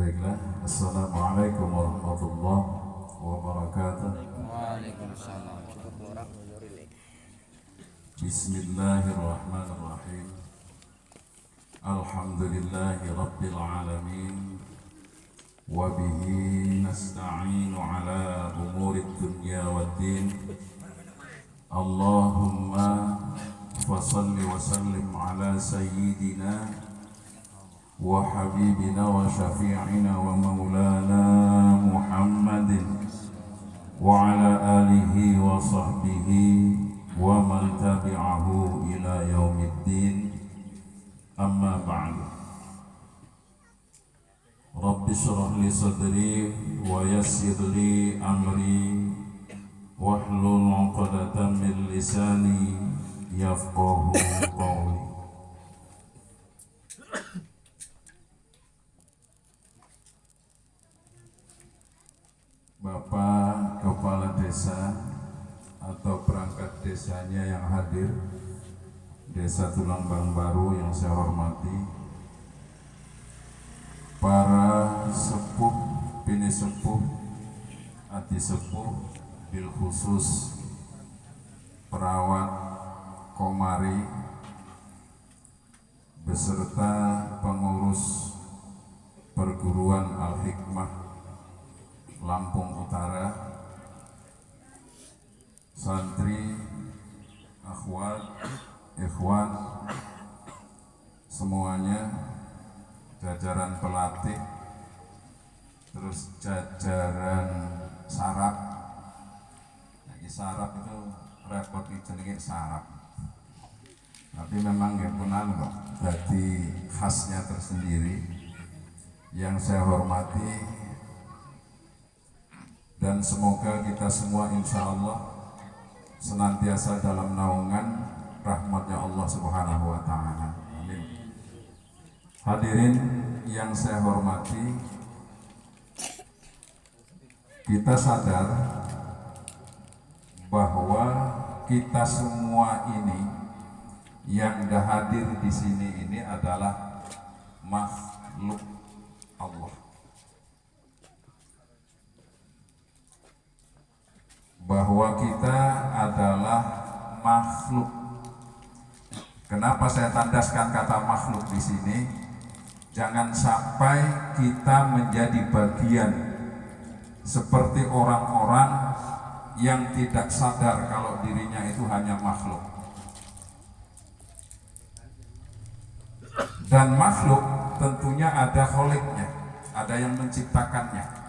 Baiklah, Assalamualaikum warahmatullahi wabarakatuh. Waalaikumsalam warahmatullahi. Bismillahirrahmanirrahim. Alhamdulillahi rabbil alamin. Wabihi nasta'inu ala umurid dunya waddin. Allahumma fasalli wa sallim ala sayyidina wa habibina wa syafi'ina wa maulana Muhammadin wa ala alihi wa sahbihi wa man tabi'ahu ila yaumiddin. Amma ba'du. Rabbi shrah li sadri wa yassir li amri wahlul 'uqdatam min lisani yafqahu qawli. Bapak Kepala Desa atau perangkat desanya yang hadir, Desa Tulangbang Baru yang saya hormati, para sepuh, bini sepuh, adi sepuh, bil khusus perawat Komari beserta pengurus perguruan Al-Hikmah Lampung Utara, santri, akhwat, ikhwan, semuanya, jajaran pelatih, terus jajaran sarap. Nah, sarap itu repot jenenge sarap. Tapi memang nggih punan kok, dadi khasnya tersendiri. Yang saya hormati dan semoga kita semua insya Allah senantiasa dalam naungan rahmatnya Allah Subhanahu wa Ta'ala. Amin. Hadirin yang saya hormati, kita sadar bahwa kita semua ini yang dah hadir di sini ini adalah makhluk Allah. Bahwa kita adalah makhluk. Kenapa saya tandaskan kata makhluk di sini? Jangan sampai kita menjadi bagian seperti orang-orang yang tidak sadar kalau dirinya itu hanya makhluk. Dan makhluk tentunya ada kholiknya, ada yang menciptakannya.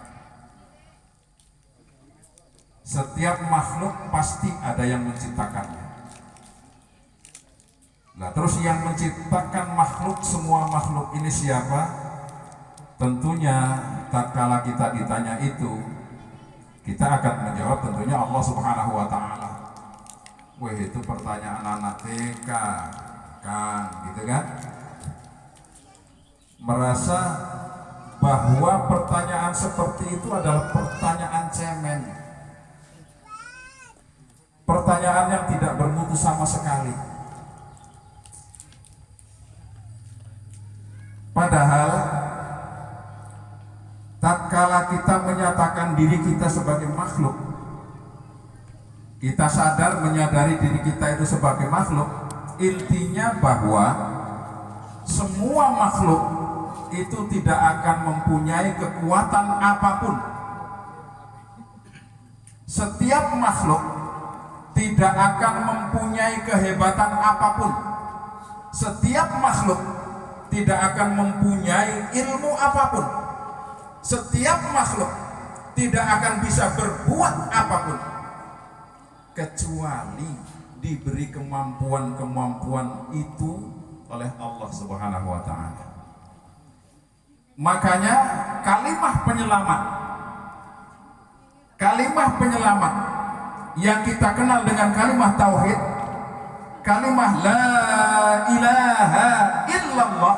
Setiap makhluk pasti ada yang menciptakannya. Nah, terus yang menciptakan makhluk, semua makhluk ini siapa? Tentunya tatkala kita ditanya itu, kita akan menjawab tentunya Allah Subhanahu wa Ta'ala. Wah, itu pertanyaan anak TK, kan, gitu kan? Merasa bahwa pertanyaan seperti itu adalah pertanyaan cemen. Pertanyaan yang tidak bermutu sama sekali. Padahal tatkala kita menyatakan diri kita sebagai makhluk, kita sadar menyadari diri kita itu sebagai makhluk, intinya bahwa semua makhluk itu tidak akan mempunyai kekuatan apapun. Setiap makhluk tidak akan mempunyai kehebatan apapun. Setiap makhluk tidak akan mempunyai ilmu apapun. Setiap makhluk tidak akan bisa berbuat apapun kecuali diberi kemampuan-kemampuan itu oleh Allah Subhanahu wa Ta'ala. Makanya kalimat penyelamat yang kita kenal dengan kalimat tauhid, kalimat la ilaha illallah,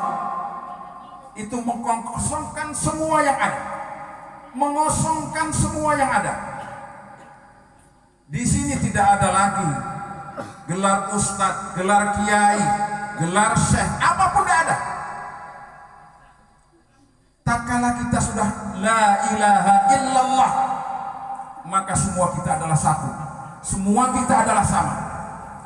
itu mengkosongkan semua yang ada, mengosongkan semua yang ada. Di sini tidak ada lagi gelar ustadz, gelar kiai, gelar syekh, apapun tidak ada. tatkala kita sudah la ilaha illallah, maka semua kita adalah satu, semua kita adalah sama,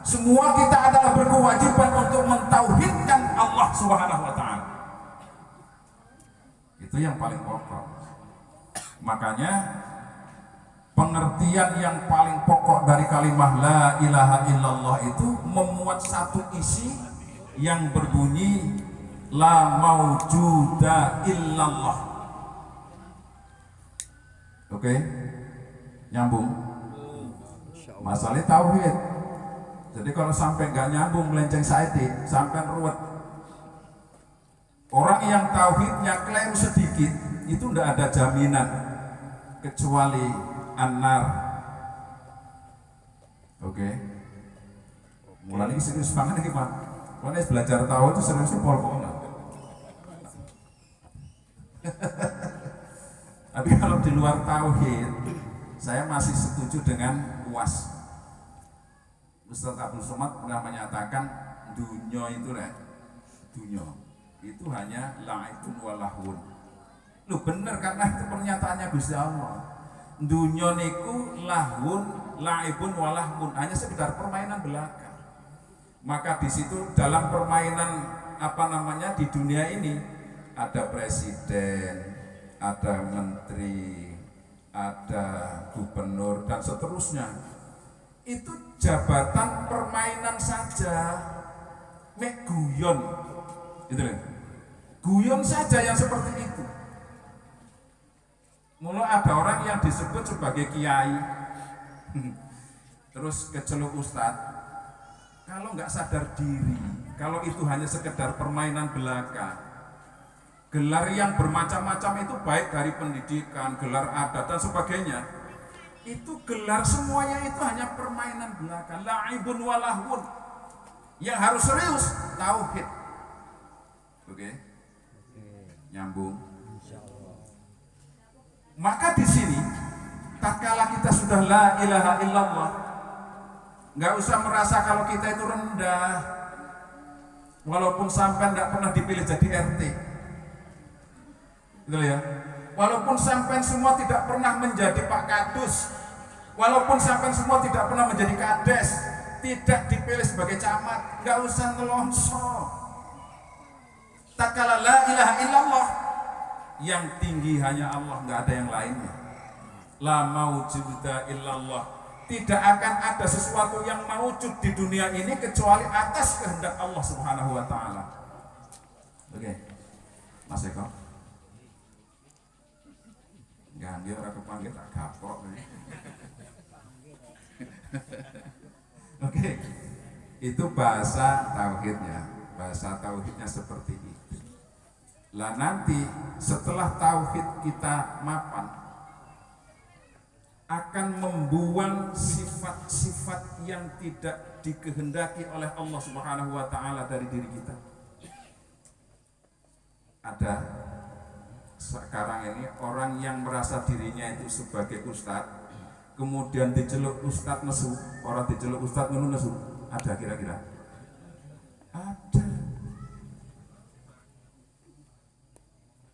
semua kita adalah berkewajiban untuk mentauhidkan Allah Subhanahu wa Ta'ala. Itu yang paling pokok. Makanya pengertian yang paling pokok dari kalimah la ilaha illallah itu memuat satu isi yang berbunyi la maujuda illallah. Oke? Nyambung? Masalah tauhid. Jadi kalau sampai nggak nyambung melenceng saiti, sampai ruwet. Orang yang tauhidnya keliru sedikit itu tidak ada jaminan kecuali anar. Oke. Mulai ini serius banget nih Pak. Karena belajar tauhid itu serius pol-polan. Tapi kalau di luar tauhid, saya masih setuju dengan UAS. Ustaz Abdul Somad pernah menyatakan dunya itu dunya itu hanya la'ibun walahun. Lu bener, karena itu pernyataannya Gusti Allah. Dunya niku lahun, la'ibun walahun, hanya sekedar permainan belaka. Maka di situ dalam permainan di dunia ini ada presiden, ada menteri, ada gubernur dan seterusnya. Itu jabatan permainan saja, mek guyon, gitu loh. Guyon saja yang seperti itu. Mulai ada orang yang disebut sebagai kiai, terus keceluk ustadz. Kalau nggak sadar diri, kalau itu hanya sekedar permainan belaka, gelar yang bermacam-macam itu baik dari pendidikan, gelar adat dan sebagainya, itu gelar semuanya itu hanya permainan belaka, la'ibun walahun. Yang harus serius tauhid. Oke? Nyambung. Maka di sini tatkala kita sudah la ilaha illallah, nggak usah merasa kalau kita itu rendah, walaupun sampai nggak pernah dipilih jadi RT, gitu ya. Walaupun sampai semua tidak pernah menjadi Pak Kadus, walaupun sampai semua tidak pernah menjadi Kades, tidak dipilih sebagai camat, nggak usah nelongso. Tatkala la ilaha illallah, yang tinggi hanya Allah, nggak ada yang lainnya. La maujuda illallah, tidak akan ada sesuatu yang mewujud di dunia ini kecuali atas kehendak Allah Subhanahu wa Ta'ala. Oke, Mas Eko. Ganti orang kepanggil tak kapok. Oke, itu bahasa tauhidnya. Bahasa tauhidnya seperti itu. Lah nanti setelah tauhid kita mapan, akan membuang sifat-sifat yang tidak dikehendaki oleh Allah Subhanahu wa Ta'ala dari diri kita. Ada sekarang ini orang yang merasa dirinya itu sebagai ustadz, kemudian diceluk ustadz nesu, orang diceluk ustadz nesu, ada kira-kira? Ada.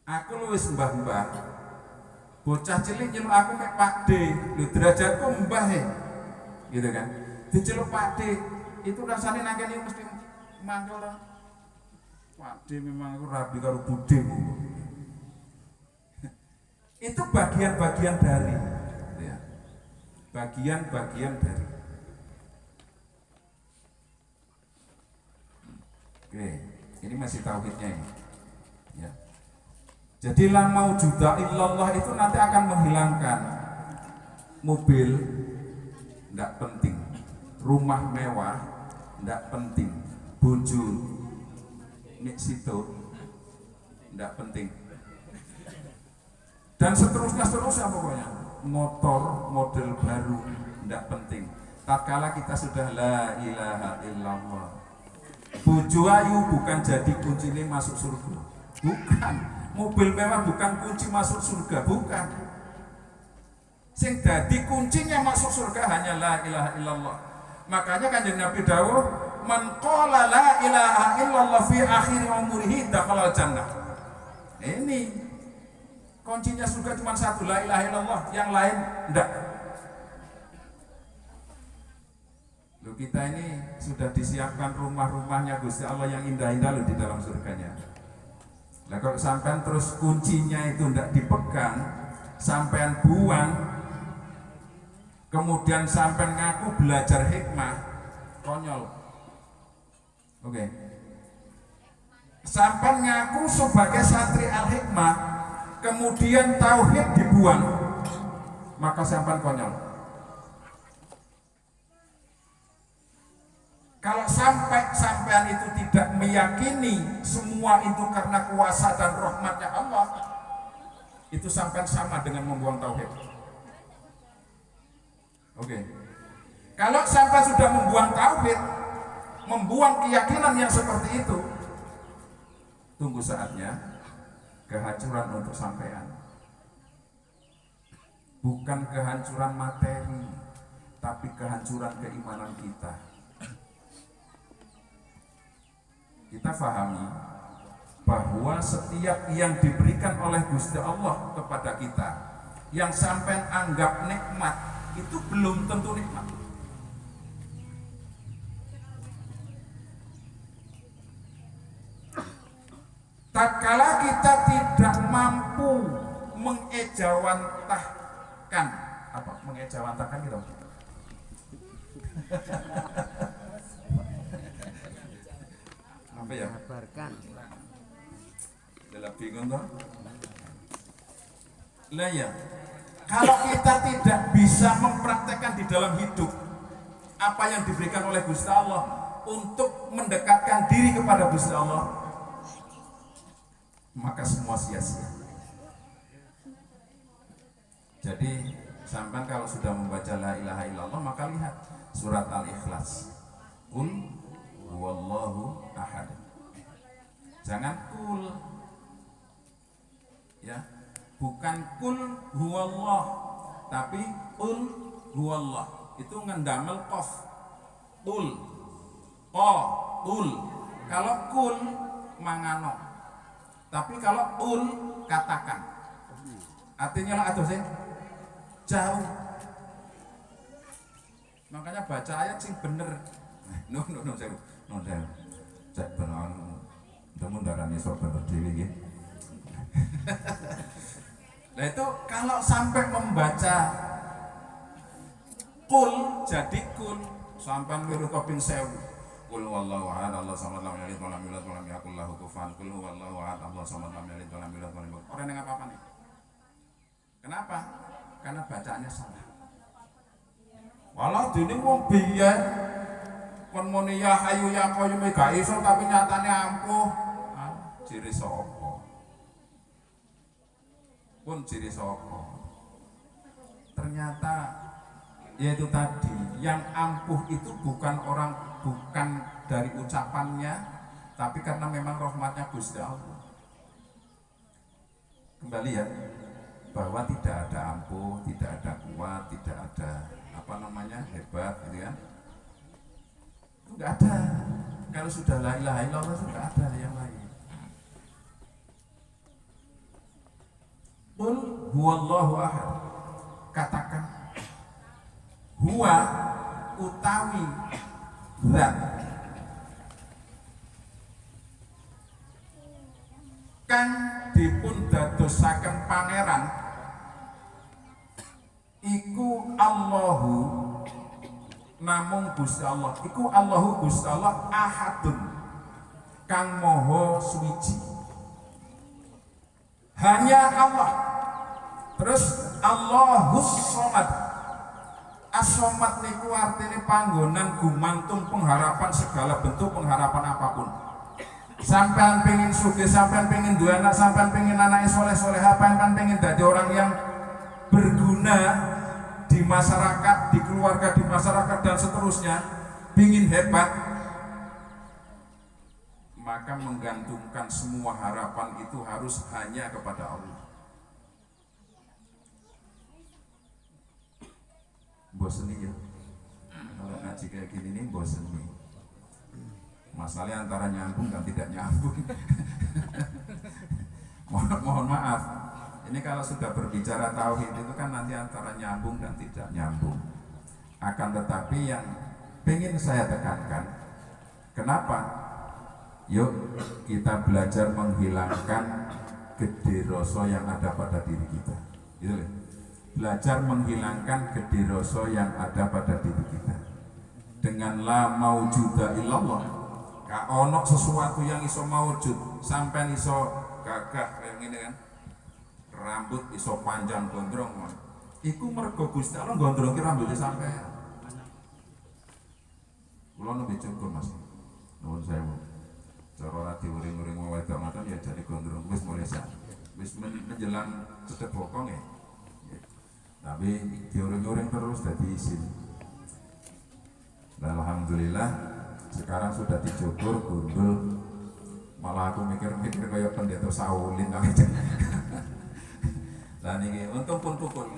Aku luwes mbah-mbah, bocah cilik nyeluk aku mek Pak D, lho derajatku mbah gitu kan. Diceluk Pak D, itu rasanya nangkeni mesti mangkel lah. Pak D memang aku rabi karo budhe. Itu bagian-bagian dari, ya. Bagian-bagian dari. Oke, ini masih tauhidnya ini. Ya. Jadi la maujuda illallah itu nanti akan menghilangkan mobil, tidak penting, rumah mewah, tidak penting, bojo nek situ, tidak penting, dan seterusnya pokoknya. Motor model baru tidak penting. Tatkala kita sudah la ilaha illallah, bojo ayu bukan jadi kunci ini masuk surga, bukan. Mobil mewah bukan kunci masuk surga, bukan. Sing dadi kuncinya masuk surga hanya la ilaha illallah. Makanya Kanjeng Nabi dawuh, man qala la ilaha illallah fi akhir umurihi dakhala jannah. Ini Kuncinya surga cuma satu, la ilaha illallah, yang lain enggak. Loh, kita ini sudah disiapkan rumah-rumahnya Gusti Allah yang indah-indah loh di dalam surganya. Lah kalau sampean terus kuncinya itu enggak dipegang, sampean buang, kemudian sampean ngaku belajar hikmah, konyol. Oke. Sampean ngaku sebagai santri al-hikmah, kemudian tauhid dibuang, maka sampean konyol. Kalau sampai sampean itu tidak meyakini semua itu karena kuasa dan rahmatnya Allah, itu sampean sama dengan membuang tauhid. Oke. Kalau sampean sudah membuang tauhid, membuang keyakinan yang seperti itu, tunggu saatnya kehancuran untuk sampean. Bukan kehancuran materi, tapi kehancuran keimanan kita. Kita pahami bahwa setiap yang diberikan oleh Gusti Allah kepada kita, yang sampai anggap nikmat, itu belum tentu nikmat. Tatkala kita tidak mampu mengejawantahkan, apa mengejawantahkan gitu? Apa ya? Kabarkan. Dalam bingung toh? Lah ya, kalau kita tidak bisa mempraktekkan di dalam hidup apa yang diberikan oleh Gusti Allah untuk mendekatkan diri kepada Gusti Allah, maka semua sia-sia. Jadi sampai kalau sudah membaca la ilaha illallah, maka lihat surat Al-Ikhlas. Qul huwallahu ahad. Jangan kul, ya, bukan kul huwallah, tapi qul huwallah. Itu ngendamel qaf. Qul, qul. Kalau kul mangano, tapi kalau ul katakan. Artinya lah aduh sih jauh. Makanya baca ayat sing bener. No, saya cek benar. Temu darahnya sok bener dewi ya. Nah itu kalau sampai membaca kul jadi kul, sampai wiru koping sewu. Qul huwallahu ahad, Allahu samad, lam yalid wa lam yulad wa lam yakul lahu kufuwan. Qul huwallahu ahad, Allahu samad, lam yalid wa lam yulad wa lam yakul. Orang yang apa-apa nih? Kenapa? Karena bacaannya salah. Walau dene wong biyen kon muni ya hayu ya qayyum gak iso tapi nyatane ampuh. Ciri sapa? Pun ciri sapa? Ternyata yaitu tadi yang ampuh itu bukan dari ucapannya, tapi karena memang rahmatnya Gusti Allah. Kembali ya, bahwa tidak ada ampuh, tidak ada kuat, tidak ada hebat gitu kan. Itu enggak ada. Kalau sudah la ilaha illallah itu enggak ada yang lain. Qul huwallahu ahad. Katakan huwa utawi zat kang dipun dadosaken pangeran iku Allahu, namung Gusti Allah. Iku Allahu Gusti Allah ahadun kang maha suwiji. Hanya Allah. Terus Allahus Somad. As-Somad niku artine panggonan gumantung pengharapan segala bentuk pengharapan apapun. Sampean pengen sugih, sampean pengen duwe anak, sampean pengen anake soleh-solehah, sampean pengen dadi orang yang berguna di masyarakat, di keluarga, di masyarakat dan seterusnya, pengin hebat, maka menggantungkan semua harapan itu harus hanya kepada Allah. Bosen nih ya, kalau ngaji kayak gini nih bosen nih. Masalahnya antara nyambung dan tidak nyambung. Mohon maaf, Ini kalau sudah berbicara tauhid itu kan nanti antara nyambung dan tidak nyambung. Akan tetapi yang ingin saya tekankan, kenapa? Yuk kita belajar menghilangkan gede rasa yang ada pada diri kita. Gitu loh. Belajar menghilangkan gede rasa yang ada pada diri kita. Dengan la maujuda illallah. Gak ono sesuatu yang iso maujud sampai iso gagah kayak gini kan. Rambut iso panjang gondrong. Iku mergo Gusti Allah gondrongke rambutnya sampai. Kula nembe cukur Mas. Nuwun sewu. Cara ora diuring-uring wong wedok ngoten ya jadi gondrong wis mulai sak. Wis menjelang cedhek bokong ya. Tapi diuring-uring terus dadi isin. Dan alhamdulillah sekarang sudah dicukur gundul. Malah aku mikir-mikir kayak pendeta Saulin kali. Dan ini untung pun tukul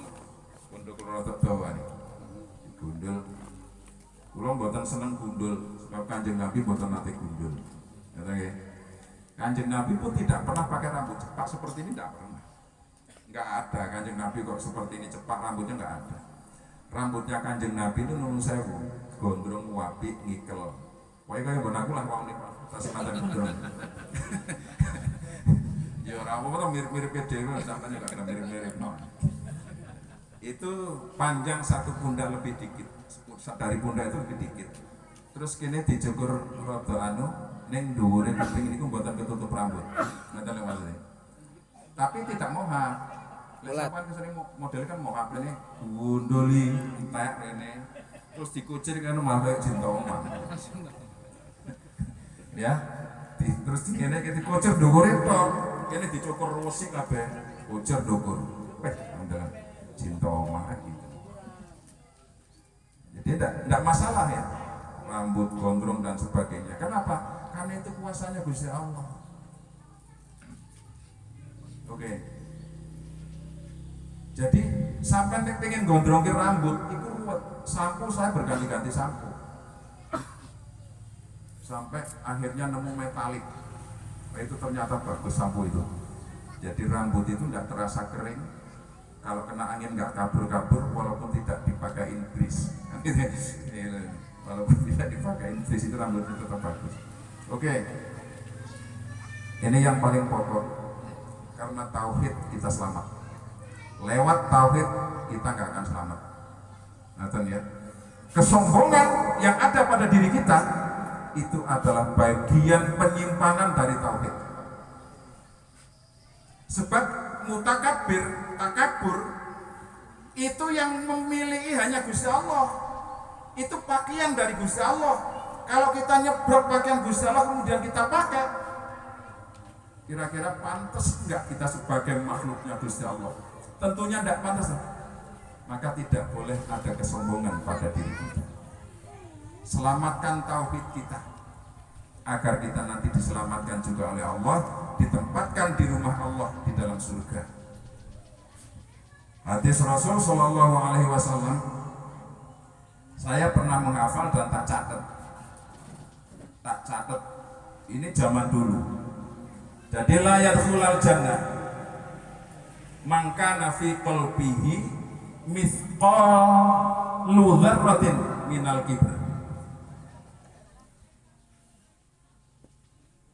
rotok dawa nih gundul. Kulo mboten seneng gundul sebab Kanjeng Nabi mboten nate gundul. Kata nggih. Kanjeng Nabi pun tidak pernah pakai rambut cepak seperti ini, tidak pernah. Enggak ada Kanjeng Nabi kok seperti ini cepak rambutnya, enggak ada. Rambutnya Kanjeng Nabi itu nuwun sewu, gondrong wapi ngikel. Wae kaya mbon aku lah wong niku tas mantan gondrong. Ya ora apa-apa mirip-mirip dhewe sampeyan juga kena mirip-mirip no. Itu panjang satu pundak lebih dikit, dari pundak itu lebih dikit. Terus kini dicukur rada anu ning dhuwure kuping niku mboten ketutup rambut. Ngoten lho Mas. Tapi tidak moha. Lek sampean kesini model kan moha rene gunduli entek rene. Terus dikucir kan malah cinta omah. Ya. Terus dikene dikucir dhuwure tok. Kene dicukur rusik kabeh. Kucir dhuwur. Ndak cinta omah gitu. Jadi tidak masalah ya rambut gondrong dan sebagainya. Kenapa? Karena itu kuasanya Gusti Allah. Oke. Jadi sampai pengen gondrongin rambut itu ruwet. Sampo saya berganti-ganti sampo. Sampai akhirnya nemu metalik. Nah, itu ternyata bagus sampo itu. Jadi rambut itu tidak terasa kering. Kalau kena angin nggak kabur-kabur walaupun tidak dipakai grease. Walaupun tidak dipakai grease itu rambutnya tetap bagus. Oke. Ini yang paling pokok. Karena tauhid kita selamat. Lewat tauhid kita nggak akan selamat. Ngerti ya? Kesombongan yang ada pada diri kita itu adalah bagian penyimpangan dari tauhid. Sebab mutakabir, takabur itu yang memiliki hanya Gusti Allah. Itu pakaian dari Gusti Allah. Kalau kita nyebrok pakaian Gusti Allah kemudian kita pakai, kira-kira pantas enggak kita sebagai makhluknya Gusti Allah? Tentunya enggak pantas. Maka tidak boleh ada kesombongan pada diri kita. Selamatkan tauhid kita agar kita nanti diselamatkan juga oleh Allah, ditempatkan di rumah Allah di dalam surga. Hadis Rasul Shallallahu Alaihi Wasallam saya pernah menghafal dan tak catat. Ini zaman dulu. Jadi la yadkhulul jannah man kana fi qalbihi mithqalu dzarratin minal kibr.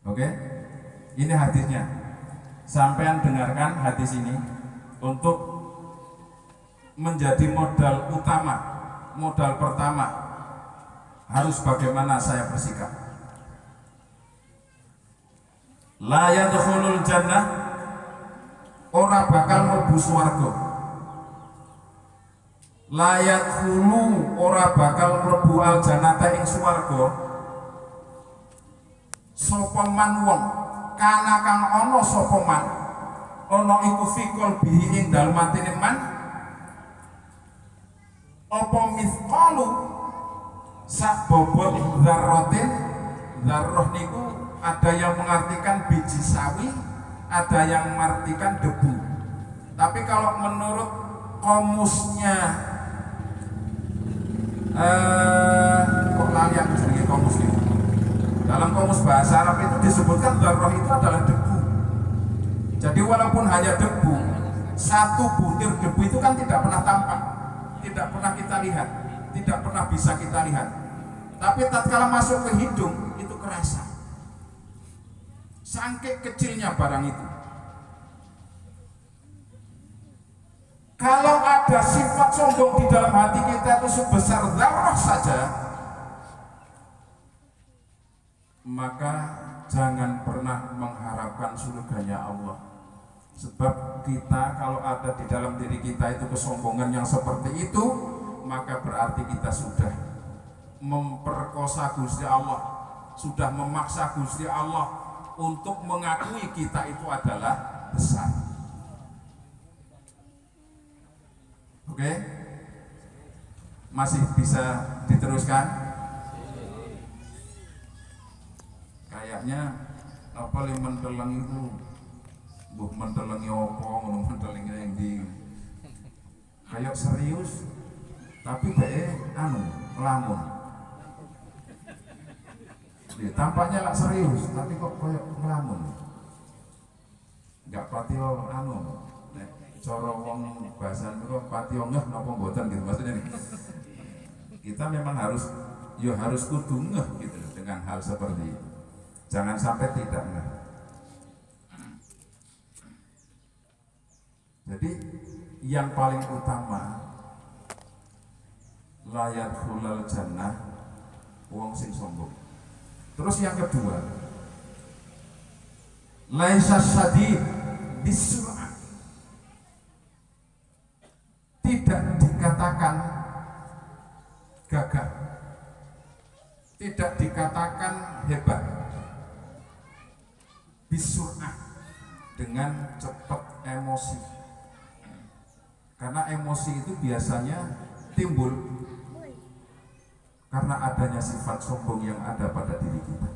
Oke? Ini hadisnya. Sampean dengarkan hadis ini untuk menjadi modal utama, modal pertama harus bagaimana saya bersikap. La yadkhulul jannah, ora bakal mlebu swarga. La yadkhulu, ora bakal mlebu al jannata ing swarga. Sapa man wong kana kang ana sapa man ana iku fikul bihi ing dalem atine man apa mithqalu sak bobot dzarratin. Dzarrah niku ada yang mengartikan biji sawi, ada yang mengartikan debu. Tapi kalau menurut komusnya kok lali aku jenenge komus ini. Dalam komus bahasa Arab itu disebutkan dzarrah itu adalah debu. Jadi walaupun hanya debu, Satu butir debu itu kan tidak pernah tampak, tidak pernah kita lihat, tidak pernah bisa kita lihat. Tapi tatkala masuk ke hidung itu kerasa. Saking kecilnya barang itu. Kalau ada sifat sombong di dalam hati kita itu sebesar zarah saja, maka jangan pernah mengharapkan surganya Allah. Sebab kita kalau ada di dalam diri kita itu kesombongan yang seperti itu, maka berarti kita sudah memperkosa Gusti Allah, sudah memaksa Gusti Allah untuk mengakui kita itu adalah besar. Oke? Masih bisa diteruskan? Kayaknya apa yang menteleng itu buh mentelengi opo, ngono mentelengi yang di kayak serius tapi lamun. Ya, tampaknya lah serius tapi kok kayak ngelamun. Enggak patio cara wong bahasan itu patio ngeh napa mboten gitu maksudnya nih. Kita memang harus kudu ngeh gitu dengan hal seperti itu. Jangan sampai tidak ngeh. Jadi yang paling utama layat hulal jannah wong sing sombong. Terus yang kedua, laisa syadid bisur'ah. Tidak dikatakan gagah, tidak dikatakan hebat. Bisur'ah dengan cepat emosi. Karena emosi itu biasanya timbul karena adanya sifat sombong yang ada pada diri kita.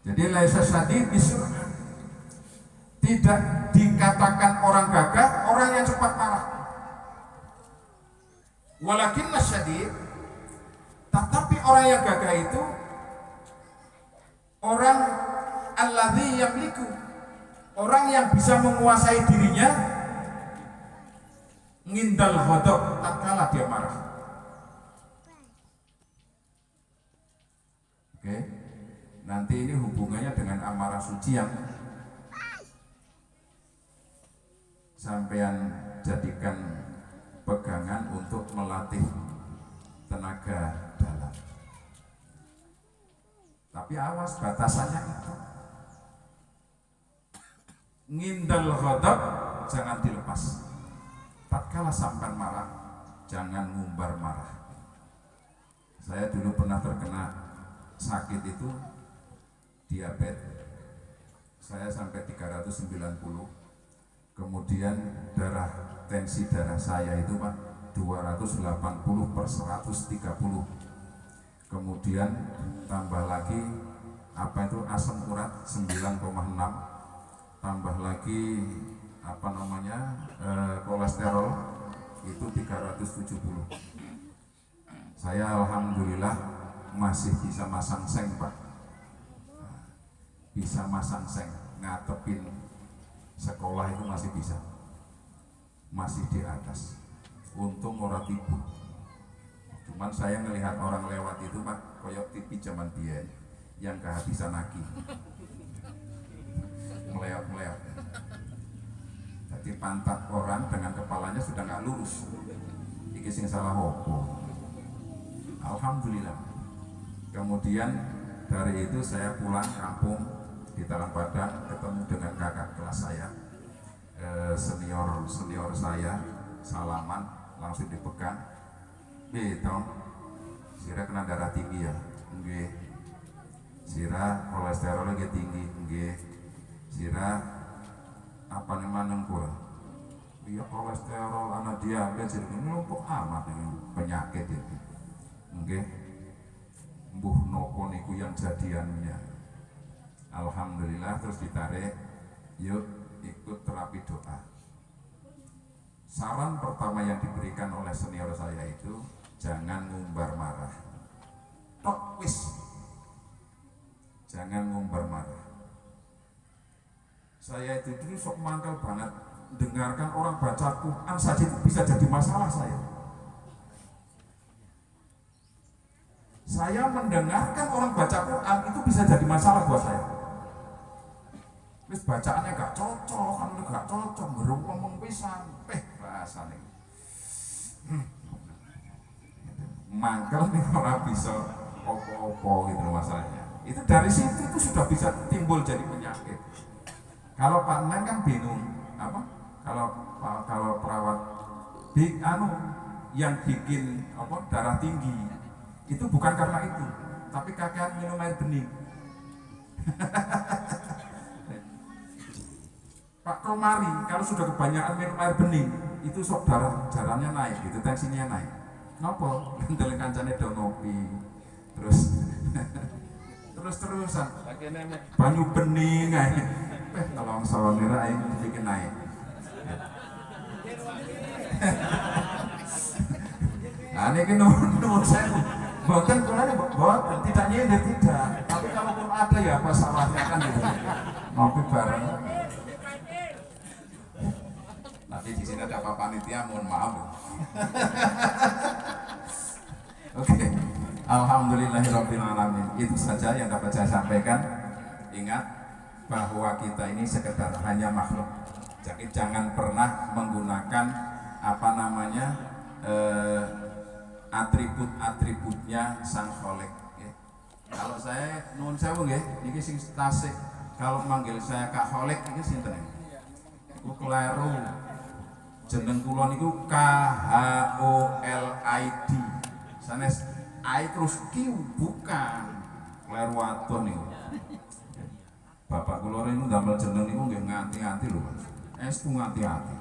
Jadi laisa syadid bisur'ah. Tidak dikatakan orang gagah, orang yang cepat marah. Walakin syadid, tetapi orang yang gagah itu orang alladzi yamliku, orang yang bisa menguasai dirinya ngindal ghadab tatkala dia marah. Oke. Nanti ini hubungannya dengan amarah suci yang sampean jadikan pegangan untuk melatih tenaga dalam. Tapi awas batasannya itu. Ngindal ghadab jangan dilepas. Tatkala sampean marah, jangan ngumbar marah. Saya dulu pernah terkena sakit itu diabetes. Saya sampai 390. Kemudian tensi darah saya itu Pak 280/130. Kemudian tambah lagi asam urat 9,6, tambah lagi kolesterol itu 370. Saya alhamdulillah masih bisa masang seng Pak, bisa masang seng, ngatepin sekolah itu masih bisa, masih di atas. Untung orang tipu. Cuman saya melihat orang lewat itu Pak, koyok TV zaman dia yang kehabisan lagi, meleot-meleot. Jadi pantat orang dengan kepalanya sudah nggak lurus. Iki sing salah opo. Alhamdulillah. Kemudian dari itu saya pulang kampung di Talang Padang, ketemu dengan kakak kelas saya, senior saya, salaman langsung dipegang. Tom, Sira kena darah tinggi ya? Nggih. Sira kolesterol lagi tinggi? Nggih. Sira apa namanya gua? Iya kolesterol, anak diabetes, jadi numpuk amat ini penyakit itu. Nggih. Mbuh nopo niku yang jadiannya. Alhamdulillah, terus ditarik, yuk ikut terapi doa. Saran pertama yang diberikan oleh senior saya itu, jangan ngumbar marah. Tok wis, jangan ngumbar marah. Saya itu dulu sok mangkal banget dengarkan orang baca Quran saja itu bisa jadi masalah saya. Saya mendengarkan orang baca Quran itu bisa jadi masalah buat saya. Wis bacaannya gak cocok, kan gak cocok, ngomong pisan, bahasane. Mangkel nih orang bisa opo-opo gitu masalahnya. Itu dari situ itu sudah bisa timbul jadi penyakit. Kalau Pak Neng kan bingung, apa? Kalau perawat yang bikin darah tinggi itu bukan karena itu, tapi kakean minum air bening. Pak Komari kalau sudah kebanyakan minum air bening itu sok darahnya naik gitu, tensinya naik. Nopo? Ndeleng kancane do ngopi. Terusan banyu bening ae. Tolong sawonira ae bikin naik. Nah ini nuwun saya boten kulane boten tidak nyindir tidak. Tapi kalau pun ada ya apa salahnya kan gitu. Ngopi bareng. Nanti di sini ada Pak Panitia, mohon maaf. Oke. Alhamdulillahirabbil alamin. Itu saja yang dapat saya sampaikan. Ingat bahwa kita ini sekedar hanya makhluk. Jadi jangan pernah menggunakan atribut-atributnya sang Kholik. Kalau saya nuwun sewu nggih, niki sing tasik kalau manggil saya Kak Kholik iki sinten? Iku kleru. Jeneng kula niku KHOLID. Sanes I terus Q bukan. Kleru atuh niku. Bapak kula niku ndamel jeneng niku nggih nganti-nganti lho, Mas. Estu nganti-nganti.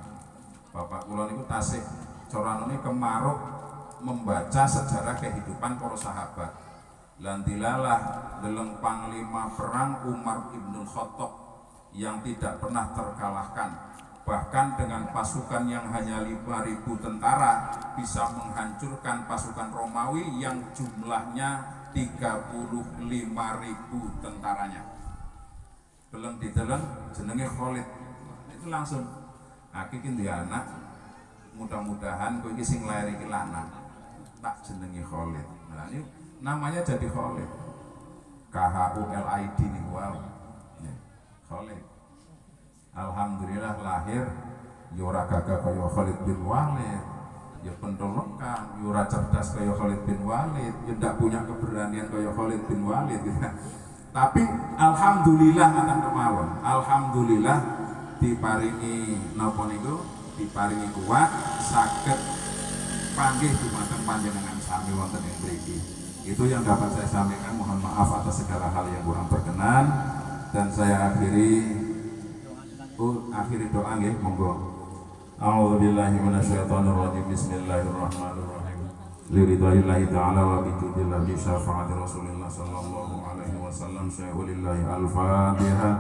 Bapak kula niku tasih coranane kemaruk membaca sejarah kehidupan para sahabat. Lan dilalah deleng panglima perang Umar Ibn Khattab yang tidak pernah terkalahkan. Bahkan dengan pasukan yang hanya 5.000 tentara bisa menghancurkan pasukan Romawi yang jumlahnya 35.000 tentaranya. Belum diteleng jenenge Khalid. Itu langsung iki ndi anak. Mudah-mudahan kowe iki sing lair iki lanang. Tak jenenge Khalid. Nah ini namanya jadi Khalid. KHULID niku wae. Khalid. Alhamdulillah lahir ya ora gagah kaya Khalid bin Walid, ya pentolekan, ya ora cerdas kaya Khalid bin Walid, ya ndak punya keberanian kaya Khalid bin Walid gitu. Tapi alhamdulillah ngaten kemawon. Alhamdulillah diparingi napa niku? Diparingi kuat saged panggih dumateng panjenengan sami wonten ing mriki. Itu yang dapat saya sampaikan. Mohon maaf atas segala hal yang kurang berkenan dan saya akhiri doa nggih, monggo. A'udzubillahi minasyaitonirrajim. Bismillahirrahmanirrahim. Liridaillahi ta'ala wa bijudillahi bi syafaati Rasulillah sallallahu alaihi wasallam. Syai'ulillahi al-Fatihah.